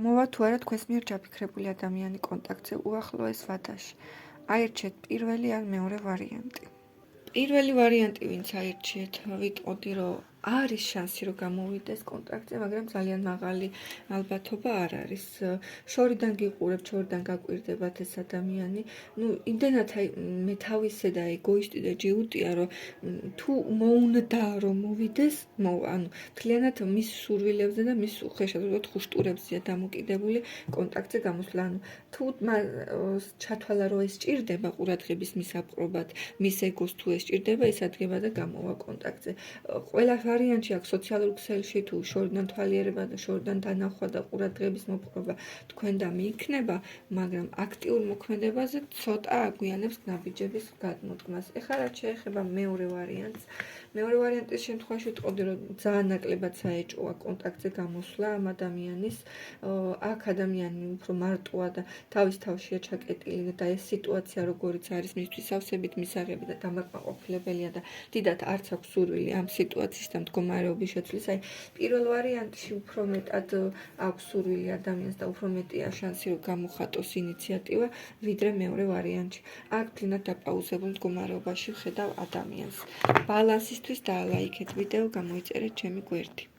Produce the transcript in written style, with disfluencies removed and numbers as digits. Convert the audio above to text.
გამოვა თუ არა თქვენს მიერ ჩაფიქრებული ადამიანი კონტაქტზე უახლოეს ვადაში. აირჩიეთ პირველი ან მეორე ვარიანტი. პირველი ვარიანტი ვინც აირჩიეთ, ვიტყოდი რომ არის შანსი რომ გამოვიდეს კონტაქტზე, მაგრამ ძალიან მაღალი ალბათობა არ არის. შორიდან გიყურებთ, შორიდან გაკვირდებათ ეს ადამიანი. იმდენად მე თავისე და ეგოისტი და ჯიუტია, რომ თუ მოუნდა რომ მოვიდეს, ანუ მთლიანად მის სურვილებზე და მის ხეშადოდ ხუშტურებზეა დამოკიდებული კონტაქტზე გამოსვლა. ანუ თუ ჩათვალა რომ ეს ჭირდება ყურადღების მისაპყრობად, მის ეგოს თუ ეს ჭირდება, ის ადგება და გამოვა კონტაქტზე. ყველა ვარიანტი აქვს სოციალურ ქსელში თუ შორიდან თვალიერება და შორიდან დანახვა და ყურადღების მოპყრობა თქვენდა მიიქნება, მაგრამ აქტიურ მოქმედებაზე ცოტა აგვიანებს ნაბიჯების გადმოდგმას. ეხლა რაც შეეხება მეორე ვარიანტს, მეორე ვარიანტის შემთხვევაში ვიტყოდი რომ ძალიან ნაკლებად საეჭოა კონტაქტზე გამოსვლა ამ ადამიანის. აქ ადამიანი უფრო მარტოა და თავის თავშია ჩაკეტილი და ეს სიტუაცია როგორიც არის მისთვის სავსებით მისაღები და დამაკმაყოფილებელია და დიდად არც აქვს სურვილი ამ სიტუაციისთან მდგომარეობის შეცვლის. აი პირველ ვარიანტში უფრო მეტად აქვს სურვილი ადამიანს და უფრო მეტია შანსი რომ გამოხატოს ინიციატივა, ვიდრე მეორე ვარიანტში. აქ თინდაც დაპაუზებულ მდგომარეობაში ვხედავ ადამიანს. ბალანსისთვის დაალაიქეთ ვიდეო, გამოიწერეთ ჩემი გვერდი.